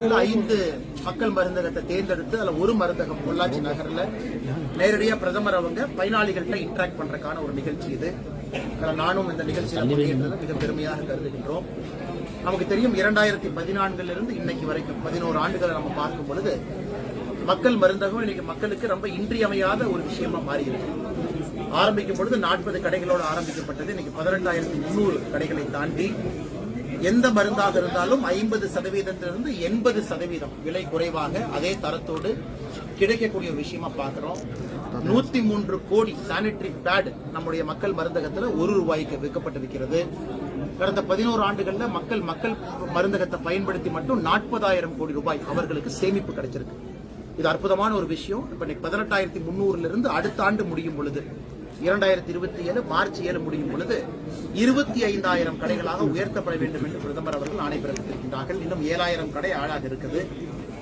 5 மக்கள் மருந்தகத்தை தேர்ந்தெடுத்து அதுல ஒரு மருந்தகம் பொள்ளாச்சி நகர்ல நேரடியா பிரதமர் அவங்க பயனாளிகள்கிட்ட இன்டராக்ட் பண்றதுக்கான ஒரு நிகழ்ச்சி இது. நானும் இந்த நிகழ்ச்சியில் மிக பெருமையாக கருதுகின்றோம். நமக்கு தெரியும் 2014 இருந்து இன்னைக்கு வரைக்கும் 11 ஆண்டுகளை நம்ம பார்க்கும் பொழுது மக்கள் மருந்தகம் இன்னைக்கு மக்களுக்கு ரொம்ப இன்றியமையாத ஒரு விஷயமா மாறி இருக்கு. ஆரம்பிக்கும் பொழுது 40 கடைகளோடு ஆரம்பிக்கப்பட்டது. இன்னைக்கு 18,300 கடைகளை தாண்டி எந்த மருந்தாக இருந்தாலும் 50%இலிருந்து 80% விலை குறைவாக அதே தரத்தோடு கிடைக்கக்கூடிய விஷயமா பார்க்கிறோம். 103 கோடி சானிட்டரி பேட் நம்முடைய மக்கள் மருந்தகத்தில் ₹1 விற்கப்பட்டிருக்கிறது. கடந்த 11 ஆண்டுகள்ல மக்கள் மருந்தகத்தை பயன்படுத்தி மட்டும் 40,000 கோடி ரூபாய் அவர்களுக்கு சேமிப்பு கிடைச்சிருக்கு. இது அற்புதமான ஒரு விஷயம். இப்ப 18,300 அடுத்த ஆண்டு முடியும் பொழுது 2027 மார்ச் 7 முடியும் பொழுது 25,000 கடைகளாக உயர்த்தப்பட வேண்டும் என்று பிரதமர் அவர்கள் ஆணை பிறப்பித்திருக்கின்றார்கள். இன்னும் 7,000 கடை ஆளாக இருக்குது.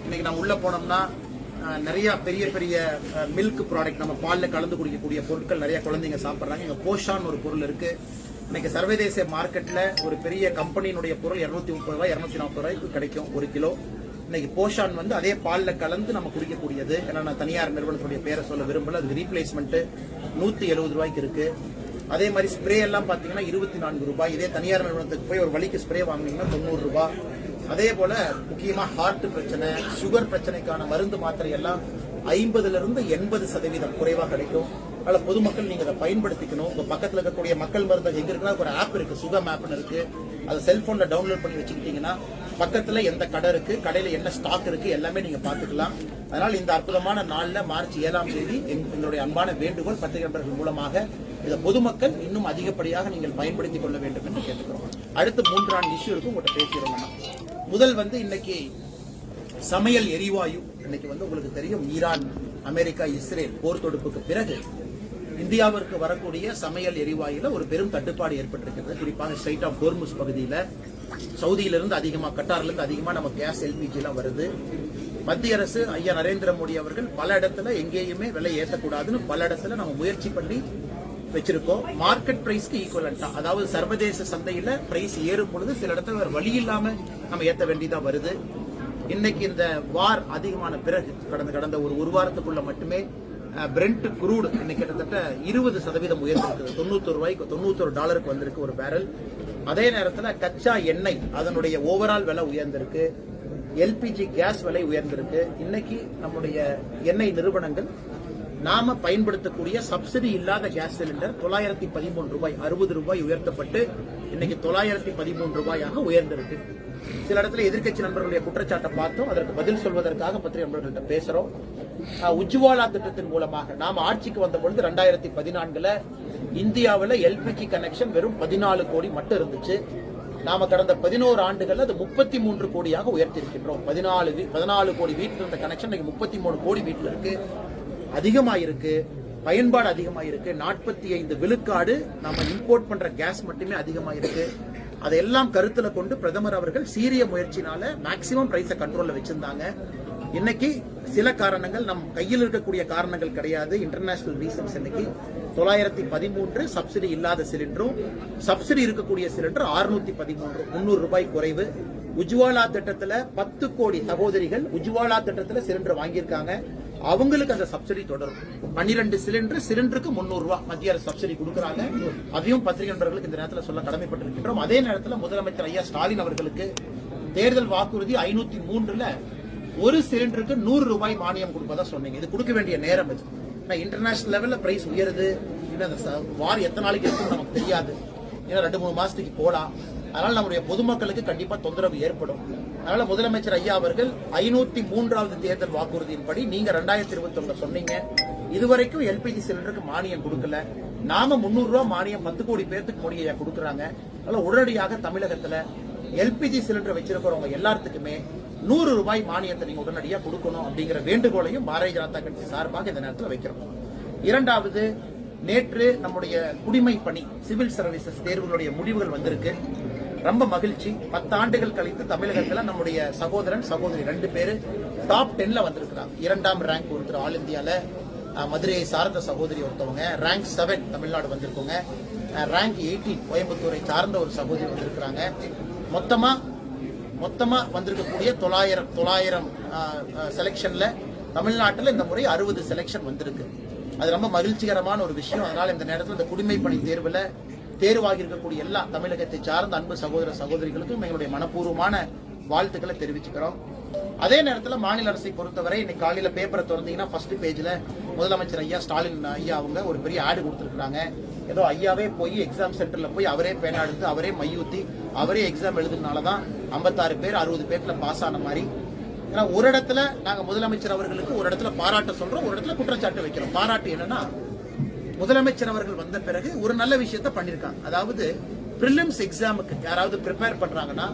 இன்னைக்கு நம்ம உள்ள போனோம்னா நிறைய பெரிய பெரிய மில்க் ப்ராடக்ட், நம்ம பால்ல கலந்து குடிக்கக்கூடிய பொருட்கள் நிறைய குழந்தைங்க சாப்பிட்றாங்க. இங்க போஷான் ஒரு பொருள் இருக்கு. இன்னைக்கு சர்வதேச மார்க்கெட்ல ஒரு பெரிய கம்பெனியினுடைய பொருள் ₹230 ₹240 கிடைக்கும் 1 கிலோ. இன்னைக்கு போஷான் அதே பால்ல கலந்து நம்ம குடிக்கக்கூடியது. ஏன்னா நான் தனியார் நிறுவனத்துடைய பேரை சொல்ல விரும்பல. அது ரீப்ளேஸ்மெண்ட் ₹170 இருக்கு. அதே மாதிரி ஸ்ப்ரே எல்லாம் பாத்தீங்கன்னா ₹24. இதே தனியார் நிறுவனத்துக்கு போய் ஒரு வலிக்கு ஸ்ப்ரே வாங்கினீங்கன்னா ₹90. அதே போல முக்கியமா ஹார்ட் பிரச்சனை, சுகர் பிரச்சனைக்கான மருந்து மாத்திரை எல்லாம் 50% 80% குறைவா கிடைக்கும். அதனால பொதுமக்கள் நீங்க அதை பயன்படுத்திக்கணும். உங்க பக்கத்துல இருக்கக்கூடிய மக்கள் மருந்தகம் எங்க இருக்குன்னா ஒரு ஆப் இருக்கு, சுகம் ஆப்னு இருக்கு. அதை செல்போன்ல டவுன்லோட் பண்ணி வச்சுக்கிட்டீங்கன்னா பக்கத்துல எந்த கடை இருக்கு, கடையில என்ன ஸ்டாக் இருக்கு எல்லாமே நீங்க பாத்துக்கலாம். அதனால இந்த அற்புதமான நாள்ல மார்ச் 7ஆம் தேதி எங்களுடைய அன்பான வேண்டுகோள் பத்திரிகை நண்பர்கள் மூலமாக இதை பொதுமக்கள் இன்னும் அதிகப்படியாக நீங்கள் பயன்படுத்திக் கொள்ள வேண்டும் என்று கேட்டுக்கிறோம். அடுத்து 3 இஷ்யூ இருக்கு, உங்கள்கிட்ட பேசிடுறோம்னா முதல் இன்னைக்கு சமையல் எரிவாயு. இன்னைக்கு உங்களுக்கு தெரியும் ஈரான், அமெரிக்கா, இஸ்ரேல் போர் தொடுப்புக்கு பிறகு இந்தியாவிற்கு வரக்கூடிய சமையல் எரிவாயுல ஒரு பெரும் தட்டுப்பாடு ஏற்பட்டிருக்கிறது. குறிப்பாக ஸ்ட்ரைட் ஆஃப் ஹோர்முஸ் பகுதியில சவுதியிலிருந்து அதிகமா, கட்டார்ல அதிகமா நம்ம கேஸ் LPG எல்லாம் வருது. மத்திய அரசு ஐயா நரேந்திர மோடி அவர்கள் பல இடத்துல எங்கேயுமே விலை ஏற்றக்கூடாதுன்னு பல இடத்துல நம்ம முயற்சி பண்ணி வச்சிருக்கோம். மார்க்கெட் பிரைஸ்க்கு ஈக்குவலண்டா, அதாவது சர்வதேச சந்தையில பிரைஸ் ஏறும் பொழுது சில இடத்துல வேற வழி இல்லாம நம்ம ஏற்ற வேண்டியதா வருது. இன்னைக்கு இந்த வார் அதிகமான பிறகு கடந்த ஒரு வாரத்துக்குள்ள மட்டுமே பிரெண்ட் குரூடு இன்னைக்கு கிட்டத்தட்ட 20% உயர்ந்திருக்கு. $91 வந்திருக்கு ஒரு பேரல். அதே நேரத்தில் கச்சா எண்ணெய் அதனுடைய ஓவரால் விலை உயர்ந்திருக்கு. LPG கேஸ் விலை உயர்ந்திருக்கு. இன்னைக்கு நம்முடைய எண்ணெய் நிறுவனங்கள் நாம பயன்படுத்தக்கூடிய சப்சிடி இல்லாத கேஸ் சிலிண்டர் $913 ₹60 உயர்த்தப்பட்டு இன்னைக்கு $913 உயர்ந்திருக்கு. சில இடத்துல எதிர்க்கட்சி நண்பர்களுடைய குற்றச்சாட்டை பார்த்தோம். அதற்கு பதில் சொல்வதற்காக பத்திரிகை நண்பர்கள்ட்ட பேசுறோம். உஜ்வாலா திட்டத்தின் மூலமாக நாம ஆட்சிக்கு வந்த பொழுது 2014 இந்தியாவில் LPG கனெக்ஷன் வெறும் 14 கோடி மட்டும் இருந்துச்சு. நாம கடந்த 11 ஆண்டுகள் அது 33 கோடியாக உயர்த்திருக்கின்றோம். 14 கோடி வீட்டில் இருந்த கனெக்ஷன் 33 கோடி வீட்டில் இருக்கு. அதிகமாயிருக்கு, பயன்பாடு அதிகமாயிருக்கு. 45 விழுக்காடு நம்ம இம்போர்ட் பண்ற கேஸ் மட்டுமே அதிகமாயிருக்கு. அதையெல்லாம் கருத்துல கொண்டு பிரதமர் அவர்கள் சீரிய முயற்சினால மேக்சிமம் பிரைஸை கண்ட்ரோல்ல வச்சிருந்தாங்க. இன்னைக்கு சில காரணங்கள் நம் கையில் இருக்கக்கூடிய காரணங்கள் கிடையாது, இன்டர்நேஷனல் ரீசன்ஸ். இன்னைக்கு 913 சப்சிடி இல்லாத சிலிண்டரும், சப்சிடி இருக்கக்கூடிய சிலிண்டர் 613, ₹300 குறைவு. உஜ்வாலா திட்டத்துல 10 கோடி சகோதரிகள் உஜ்வாலா திட்டத்துல சிலிண்டர் வாங்கியிருக்காங்க. அவங்களுக்கு அந்த சப்சிடி தொடரும். 12 சிலிண்டருக்கு ₹300 மத்திய அரசு சப்சிடி கொடுக்கறாங்க. அதையும் பத்திரிகை நண்பர்களுக்கு இந்த நேரத்தில் சொல்ல கடமைப்பட்டிருக்கின்றோம். அதே நேரத்தில் முதலமைச்சர் ஐயா ஸ்டாலின் அவர்களுக்கு தேர்தல் வாக்குறுதி 503ல ஒரு சிலிண்டருக்கு ₹100 மானியம் கொடுப்பதா சொன்னீங்க. இது கொடுக்க வேண்டிய நேரம் இது. இன்டர்நேஷனல் லெவல்ல பிரைஸ் உயருது. வார் எத்தனை நாளைக்கு இருக்குன்னு நமக்கு தெரியாது. ஏன்னா 2-3 மாசத்துக்கு போலாம். அதனால நம்முடைய பொதுமக்களுக்கு கண்டிப்பா தொந்தரவு ஏற்படும். அதனால முதலமைச்சர் ஐயா அவர்கள் 503வது தேர்தல் வாக்குறுதியின்படி நீங்க 2021 சொன்னீங்க. இதுவரைக்கும் LPG சிலிண்டருக்கு மானியம் கொடுக்கல. நாம ₹300 மானியம் 10 கோடி பேருக்கு மோடி ஐயா கொடுக்கறாங்க. அதனால உடனடியாக தமிழகத்துல LPG சிலிண்டர் வச்சிருக்கிறவங்க எல்லாத்துக்குமே ₹100 மானியத்தை நீங்க உடனடியா கொடுக்கணும் அப்படிங்கிற வேண்டுகோளையும் பாரதிய ஜனதா கட்சி சார்பாக இந்த நேரத்தில் வைக்கிறோம். இரண்டாவது, நேற்று நம்முடைய குடிமை பணி சிவில் சர்வீசஸ் தேர்வுகளுடைய முடிவுகள் வந்திருக்கு. ரொம்ப மகிழ்ச்சி. 10 ஆண்டுகள் கழித்து தமிழகத்தில் நம்முடைய சகோதரன் சகோதரி 2 பேரு டாப் 10ல வந்திருக்கிறாங்க. 2ஆம் ரேங்க் ஒருத்தர் ஆல் இந்தியால, மதுரையை சார்ந்த சகோதரி ஒருத்தவங்க. ரேங்க் 7 தமிழ்நாடு வந்திருக்கோங்க. ரேங்க் 18 கோயம்புத்தூரை சார்ந்த ஒரு சகோதரி வந்திருக்கிறாங்க. மொத்தமா மொத்தமா வந்திருக்கக்கூடிய 900 செலெக்ஷன்ல தமிழ்நாட்டில் இந்த முறை 60 செலெக்ஷன் வந்திருக்கு. அது ரொம்ப மகிழ்ச்சிகரமான ஒரு விஷயம். அதனால இந்த நேரத்தில் இந்த குடிமைப்பணி தேர்வுல தேர்வாகி இருக்கக்கூடிய எல்லா தமிழகத்தை சார்ந்த அன்பு சகோதர சகோதரிகளுக்கும் எங்களுடைய மனப்பூர்வமான வாழ்த்துக்களை தெரிவிச்சுக்கிறோம். அதே நேரத்தில் மாநில அரசை பொறுத்தவரை இன்னைக்கு காலையில பேப்பரை திறந்தீங்கன்னா ஃபர்ஸ்ட் பேஜ்ல முதலமைச்சர் ஐயா ஸ்டாலின் ஐயா அவங்க ஒரு பெரிய ஆடு கொடுத்துருக்காங்க. ஏதோ ஐயாவே போய் எக்ஸாம் சென்டர்ல போய் அவரே பேனா எடுத்து அவரே மையூத்தி அவரே எக்ஸாம் எழுதுனாலதான் 56 பேர் 60 பேர்ல பாஸ் ஆன மாதிரி. ஏன்னா ஒரு இடத்துல நாங்க முதலமைச்சர் அவர்களுக்கு ஒரு இடத்துல பாராட்ட சொல்றோம், ஒரு இடத்துல குற்றச்சாட்டு வைக்கிறோம். பாராட்டு என்னன்னா முதலமைச்சர் அவர்கள் வந்த பிறகு ஒரு நல்ல விஷயத்த பண்ணிருக்காங்க. அதாவது பிரிலிம்ஸ் எக்ஸாமுக்கு யாராவது ப்ரிப்பேர் பண்றாங்கன்னா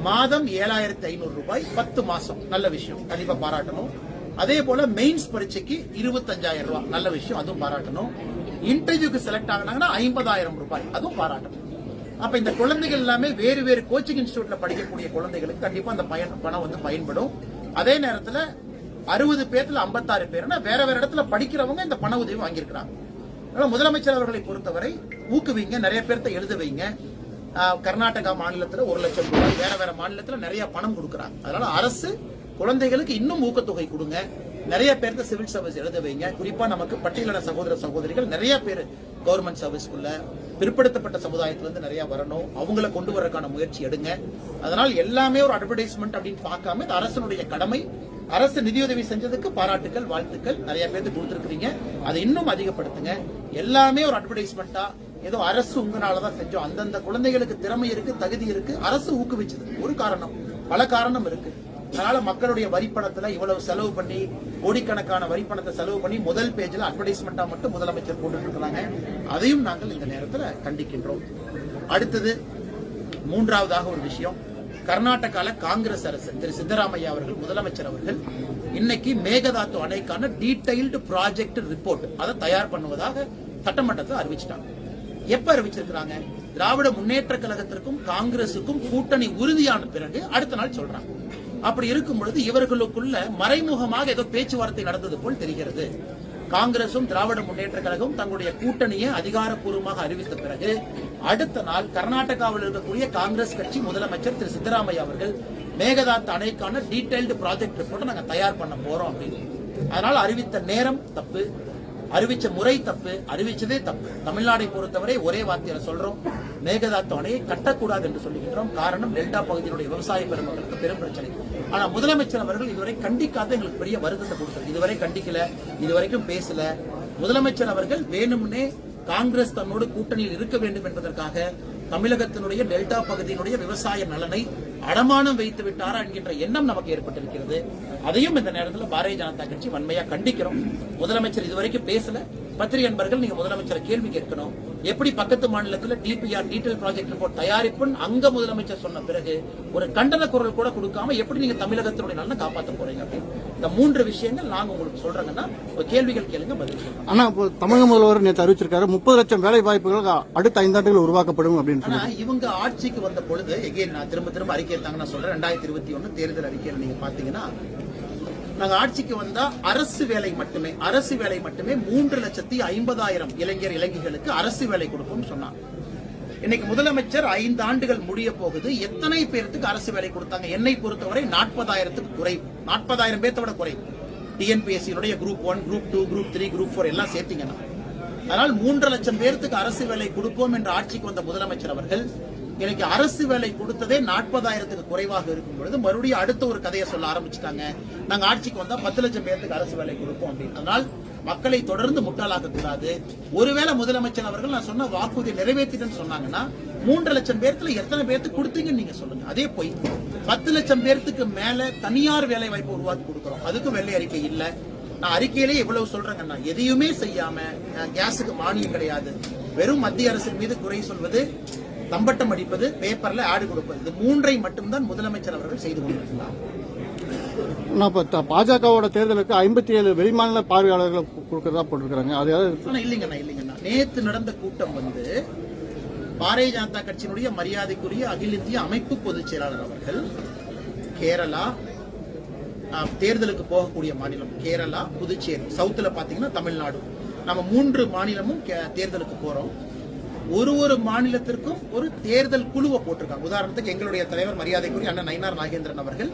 மாதம் 7,500 ரூபாய் 10 மாசம், நல்ல விஷயம், கண்டிப்பா பாராட்டணும். அதே போல மெயின்ஸ் பரீட்சைக்கு 25,000 ரூபாய், நல்ல விஷயம், அதுவும் பாராட்டணும். இன்டர்வியூக்கு செலக்ட் ஆகினாங்கன்னா 50,000 ரூபாய், அதுவும் பாராட்டணும். அப்ப இந்த குழந்தைகள் எல்லாமே வேறு வேறு கோச்சிங் இன்ஸ்டிடியூட்ல படிக்கக்கூடிய குழந்தைகளுக்கு கண்டிப்பா அந்த பணம் வந்து பயன்படும். அதே நேரத்தில் 60 பேர்ல 56 பேர்னா வேற வேற இடத்துல படிக்கிறவங்க இந்த பண உதவி வாங்கியிருக்கிறாங்க. முதலமைச்சர் அவர்களை பொறுத்தவரை ஊக்குவிங்க, நிறைய பேர்த்த எழுத வைங்க. கர்நாடகா மாநிலத்தில் 1 லட்சம் ரூபாய், வேற வேற மாநிலத்தில் நிறைய பணம் கொடுக்குறாங்க. அதனால அரசு குழந்தைகளுக்கு இன்னும் ஊக்கத்தொகை கொடுங்க, நிறைய பேருக்கு சிவில் சர்வீஸ் எழுத வைங்க. குறிப்பா நமக்கு பட்டியலின சகோதர சகோதரிகள் நிறைய பேர் கவர்மெண்ட் சர்வீஸ்க்குள்ள பிற்படுத்தப்பட்ட சமுதாயத்திலிருந்து நிறைய வரணும், அவங்கள கொண்டு வரக்கான முயற்சி எடுங்க. அதனால் எல்லாமே ஒரு அட்வர்டைஸ்மெண்ட் அப்படின்னு பார்க்காம இது அரசனுடைய கடமை. அரசு நிதியுதவி செஞ்சதுக்கு பாராட்டுகள், வாழ்த்துக்கள், நிறைய பேருக்கு கொடுத்திருக்கிறீங்க, அதை இன்னும் அதிகப்படுத்துங்க. எல்லாமே ஒரு அட்வர்டைஸ்மெண்டா ஏதோ அரசு உங்களாலதான் செஞ்சோம், அந்தந்த குழந்தைகளுக்கு திறமை இருக்கு, தகுதி இருக்கு, அரசு ஊக்குவிச்சது ஒரு காரணம், பல காரணம் இருக்கு. அதனால மக்களுடைய வரிப்பணத்துல இவ்வளவு செலவு பண்ணி கோடிக்கணக்கான வரிப்பணத்தை செலவு பண்ணி முதல் பேஜ்ல அட்வர்டைஸ்மெண்டா மட்டும் முதலமைச்சர் போட்டு இருக்கிறாங்க. அதையும் நாங்கள் இந்த நேரத்தில் கண்டிக்கின்றோம். அடுத்தது மூன்றாவதாக ஒரு விஷயம், கர்நாடகால காங்கிரஸ் அரசு திரு சித்தராமையா அவர்கள் முதலமைச்சர் அவர்கள் இன்னைக்கு மேகதாது அணைக்கான டீடைல்டு ப்ராஜெக்ட் ரிப்போர்ட் அதை தயார் பண்ணுவதாக சட்டமன்றத்தில் அறிவிச்சிட்டாங்க. எப்ப அறிவிச்சிருக்கிறாங்க? திராவிட முன்னேற்ற கழகத்திற்கும் காங்கிரசுக்கும் கூட்டணி உறுதியான பிறகு அடுத்த நாள் சொல்றாங்க. அப்படி இருக்கும் பொழுது இவர்களுக்குள்ள மறைமுகமாக ஏதோ பேச்சுவார்த்தை நடந்தது போல் தெரிகிறது. காங்கிரசும் திராவிட முன்னேற்ற கழகம் தங்களுடைய கூட்டணியை அதிகாரப்பூர்வமாக அறிவித்த பிறகு அடுத்த நாள் கர்நாடகாவில் இருக்கக்கூடிய காங்கிரஸ் கட்சி முதலமைச்சர் திரு சித்தராமையா அவர்கள் மேகதாது அணைக்கான டீடைல்டு ப்ராஜெக்ட் ரிப்போர்ட் நாங்க தயார் பண்ண போறோம் அப்படின்னு. அதனால அறிவித்த நேரம் தப்பு, அறிவிச்ச முறை தப்பு, அறிவிச்சதே தப்பு. தமிழ்நாடை பொறுத்தவரை ஒரே வார்த்தையில சொல்றோம், மேகதாது அணையை கட்டக்கூடாது என்று சொல்லுகின்றோம். காரணம் டெல்டா பகுதியினுடைய விவசாய பெருமக்களுக்கு பெரும் பிரச்சனை. ஆனா முதலமைச்சர் அவர்கள் இதுவரை கண்டிக்காத எங்களுக்கு பெரிய வருத்தத்தை கொடுத்தார். இதுவரை கண்டிக்கல, இதுவரைக்கும் பேசல. முதலமைச்சர் அவர்கள் வேணும்னே காங்கிரஸ் தன்னோடு கூட்டணியில் இருக்க வேண்டும் என்பதற்காக தமிழகத்தினுடைய டெல்டா பகுதியினுடைய விவசாய நலனை அடமானம் வைத்து விட்டாரா என்கின்ற எண்ணம் நமக்கு ஏற்பட்டிருக்கிறது. அதையும் இந்த நேரத்தில் பாரதிய ஜனதா கட்சி வன்மையா கண்டிக்கிறோம். முதலமைச்சர் இதுவரைக்கும் பேசல. பத்திரிகை நண்பர்கள், நீங்க முதலமைச்சரை கேள்வி கேட்கணும். எப்படி பக்கத்து மாநிலத்தில் டிபிஆர் டீடைல் ப்ராஜெக்ட் ரிப்போர்ட் தயாரிப்புன்னு அங்க முதலமைச்சர் சொன்ன பிறகு ஒரு கண்டன குரல் கூட கொடுக்காம எப்படி நீங்க தமிழகத்தினுடைய நலனை காப்பாற்ற போறீங்க அப்படின்னு இந்த 3 விஷயங்கள் நாங்க உங்களுக்கு சொல்றேங்கன்னா கேள்விகள் கேளுங்க, பதில் சொல்லுங்க. ஆனா தமிழக முதல்வர் நேற்று அறிவிச்சிருக்காரு 30 லட்சம் வேலை வாய்ப்புகள் அடுத்த 5 ஆண்டுகள் உருவாக்கப்படும் அப்படின்னு சொல்லி. இவங்க ஆட்சிக்கு வந்த பொழுது எகெயின் நான் திரும்ப அறிக்கை எடுத்தாங்க. நான் சொல்றேன், 2021 தேர்தல் அறிக்கையில் நீங்க பாத்தீங்கன்னா நாங்க ஆட்சிக்கு வந்தா அரசு வேலை மட்டுமே 3,50,000 இளைஞர் இளைஞர்களுக்கு அரசு வேலை கொடுப்போம் சொன்னாங்க. இன்னைக்கு முதலமைச்சர் 5 ஆண்டுகள் முடிய போகுது. எத்தனை பேருக்கு அரசு வேலை கொடுத்தாங்க? என்னை பொறுத்தவரை 40,000க்கு குறைவு, 40,000 பேர்த்த விட குறைவு. TNPSC group 1, group 2, group 3, group 4 எல்லாம் சேர்த்தீங்கன்னா. அதனால் 3 லட்சம் பேருக்கு அரசு வேலை கொடுப்போம் என்ற ஆட்சிக்கு வந்த முதலமைச்சர் அவர்கள் எனக்கு அரசு வேலை கொடுத்ததே 40,000க்கு குறைவாக இருக்கும் பொழுது மறுபடியும் அடுத்த ஒரு கதையை சொல்ல ஆரம்பிச்சுட்டாங்க. நாங்க ஆட்சிக்கு வந்தா 10 லட்சம் பேருக்கு அரசு வேலை கொடுப்போம் அப்படின்னு. அதனால் மக்களை தொடர்ந்து முட்டாளாக்க கூடாது. ஒருவேளை முதலமைச்சர் அவர்கள் நான் சொன்ன வாக்குறுதியை நிறைவேற்றிட்டேன்னு சொன்னாங்கன்னா 3 லட்சம் பேர்த்துல எத்தனை பேருக்கு கொடுத்தீங்கன்னு நீங்க சொல்லுங்க. அதே போய் 10 லட்சம் பேருக்கு மேல தனியார் வேலை வாய்ப்பு உருவாக்கி கொடுக்கிறோம், அதுக்கும் வெள்ளை அறிக்கை இல்ல. நான் அறிக்கையிலேயே இவ்வளவு சொல்றேங்கன்னா எதையுமே செய்யாம கேஸுக்கு மானியம் கிடையாது, வெறும் மத்திய அரசின் மீது குறை சொல்வது, தம்பட்டம் அடிப்பது, பேப்பர்ல ஆடு கொடுப்பது, இது 3ஐ மட்டும்தான் முதலமைச்சர் அவர்கள் செய்து கொண்டிருக்கிறார். பாஜகவோட தேர்தலுக்கு 57 வெளிமாநில பார்வையாளர்கள் கொடுக்கறதா போட்டிருக்காங்க. அது இல்லைங்கண்ணா, நேத்து நடந்த கூட்டம் பாரதிய ஜனதா கட்சியினுடைய மரியாதைக்குரிய அகில இந்திய அமைப்பு பொதுச் செயலாளர் அவர்கள் கேரளா தேர்தலுக்கு போகக்கூடிய மாநிலம் கேரளா, புதுச்சேரி, சவுத்துல பாத்தீங்கன்னா தமிழ்நாடு, நம்ம 3 மாநிலமும் தேர்தலுக்கு போறோம். ஒரு மாநிலத்திற்கும் ஒரு தேர்தல் குழுவை போட்டிருக்காங்க. உதாரணத்துக்கு எங்களுடைய தலைவர் மரியாதைக்குரிய அண்ணன் நயினார் நாகேந்திரன் அவர்கள்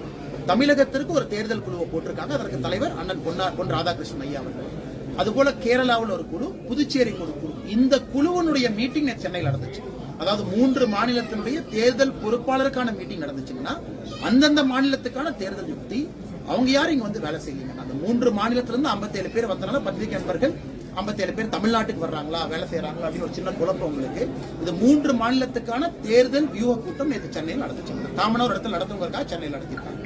தமிழகத்திற்கு ஒரு தேர்தல் குழுவை போட்டிருக்காங்க. அதற்கு தலைவர் அண்ணன் பொன் ராதாகிருஷ்ணன் ஐயா அவர்கள். அதுபோல கேரளாவில் ஒரு குழு, புதுச்சேரிக்கு ஒரு குழு. இந்த குழுவினுடைய மீட்டிங் சென்னையில் நடந்துச்சு. அதாவது 3 மாநிலத்தினுடைய தேர்தல் பொறுப்பாளருக்கான மீட்டிங் நடந்துச்சுன்னா அந்தந்த மாநிலத்துக்கான தேர்தல் யுக்தி அவங்க யாரும் இங்க வந்து வேலை செய்யலீங்க. அந்த 3 மாநிலத்திலிருந்து 57 பேர் வந்தனால பத்திரிகை நண்பர்கள் 57 பேர் தமிழ்நாட்டுக்கு வர்றாங்களா வேலை செய்யறாங்களா அப்படின்னு ஒரு சின்ன குழப்பம் உங்களுக்கு. இது 3 மாநிலத்துக்கான தேர்தல் வியூக கூட்டம் நேற்று சென்னையில் நடந்துச்சு. காமனா ஒரு இடத்துல நடத்துவதற்காக சென்னையில் நடத்திருக்காங்க.